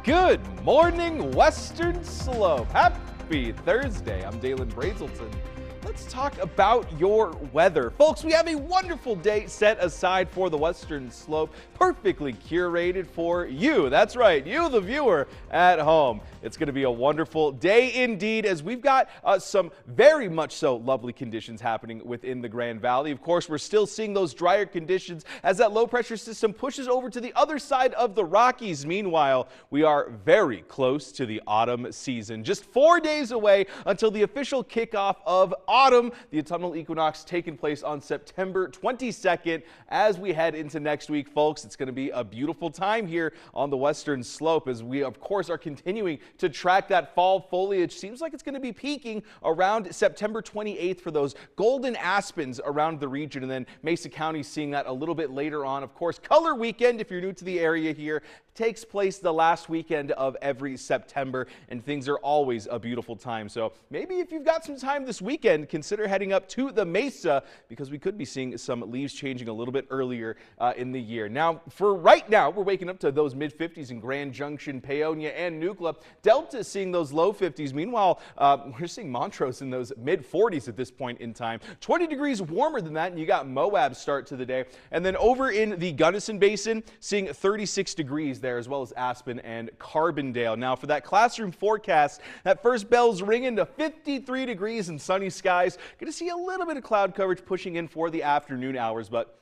Good morning, Western Slope. Happy Thursday. I'm Dalen Brazelton. Let's talk about your weather. Folks, we have a wonderful day set aside for the Western Slope, perfectly curated for you. That's right, you, the viewer at home. It's going to be a wonderful day indeed, as we've got some very much so lovely conditions happening within the Grand Valley. Of course, we're still seeing those drier conditions as that low pressure system pushes over to the other side of the Rockies. Meanwhile, we are very close to the autumn season. Just 4 days away until the official kickoff of autumn, the autumnal equinox taking place on September 22nd. As we head into next week, folks, it's going to be a beautiful time here on the Western Slope as we, of course, are continuing to track that fall foliage. Seems like it's going to be peaking around September 28th for those golden aspens around the region, and then Mesa County seeing that a little bit later on. Of course, Color Weekend, if you're new to the area here, takes place the last weekend of every September, and things are always a beautiful time. So maybe if you've got some time this weekend, consider heading up to the Mesa, because we could be seeing some leaves changing a little bit earlier in the year. Now, for right now, we're waking up to those mid-50s in Grand Junction, Paonia, and Nucla. Delta is seeing those low 50s. Meanwhile, we're seeing Montrose in those mid-40s at this point in time. 20 degrees warmer than that, and you got Moab start to the day. And then over in the Gunnison Basin, seeing 36 degrees there, as well as Aspen and Carbondale. Now, for that classroom forecast, that first bell's ringing to 53 degrees and sunny skies. Going to see a little bit of cloud coverage pushing in for the afternoon hours, but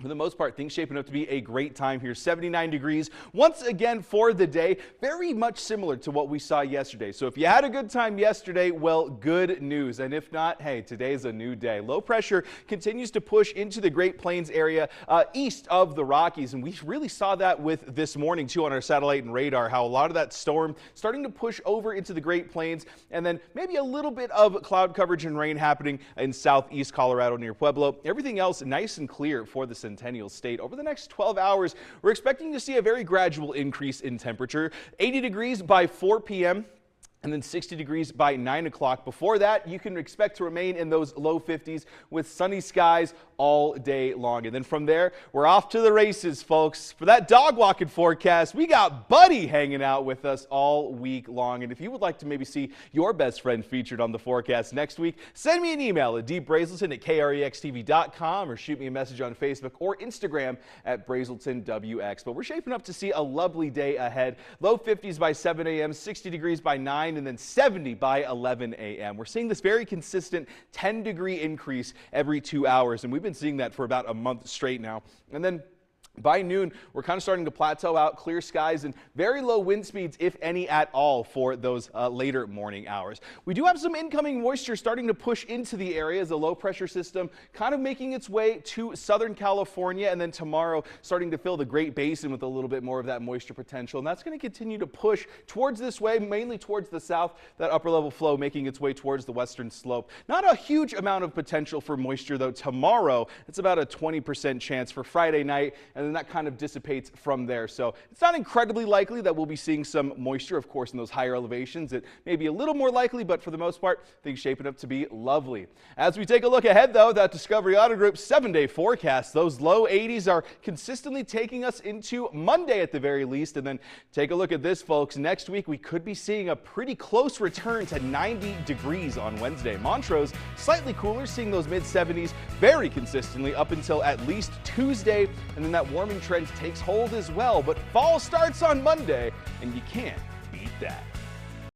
for the most part, things shaping up to be a great time here. 79 degrees once again for the day. Very much similar to what we saw yesterday. So if you had a good time yesterday, well, good news. And if not, hey, today's a new day. Low pressure continues to push into the Great Plains area east of the Rockies. And we really saw that with this morning, too, on our satellite and radar, how a lot of that storm starting to push over into the Great Plains. And then maybe a little bit of cloud coverage and rain happening in southeast Colorado near Pueblo. Everything else nice and clear for the Centennial State. Over the next 12 hours, we're expecting to see a very gradual increase in temperature. 80 degrees by 4 p.m. and then 60 degrees by 9 o'clock. Before that, you can expect to remain in those low 50s with sunny skies all day long. And then from there, we're off to the races, folks. For that dog walking forecast, we got Buddy hanging out with us all week long. And if you would like to maybe see your best friend featured on the forecast next week, send me an email at dbrazelton@krextv.com or shoot me a message on Facebook or Instagram at BrazeltonWX. But we're shaping up to see a lovely day ahead. Low 50s by 7 a.m., 60 degrees by 9, and then 70 by 11 a.m. We're seeing this very consistent 10-degree increase every 2 hours, and we've been seeing that for about a month straight now. And then by noon, we're kind of starting to plateau out, clear skies, and very low wind speeds, if any at all, for those later morning hours. We do have some incoming moisture starting to push into the area as a low pressure system kind of making its way to Southern California, and then tomorrow starting to fill the Great Basin with a little bit more of that moisture potential. And that's going to continue to push towards this way, mainly towards the south, that upper level flow making its way towards the Western Slope. Not a huge amount of potential for moisture, though, tomorrow. It's about a 20% chance for Friday night, and then that kind of dissipates from there. So it's not incredibly likely that we'll be seeing some moisture, of course, in those higher elevations. It may be a little more likely, but for the most part, things shaping up to be lovely. As we take a look ahead, though, that Discovery Auto Group 7-day forecast, those low 80s are consistently taking us into Monday at the very least. And then take a look at this, folks. Next week, we could be seeing a pretty close return to 90 degrees on Wednesday. Montrose, slightly cooler, seeing those mid-70s very consistently up until at least Tuesday, and then that warming trend takes hold as well. But fall starts on Monday, and you can't beat that.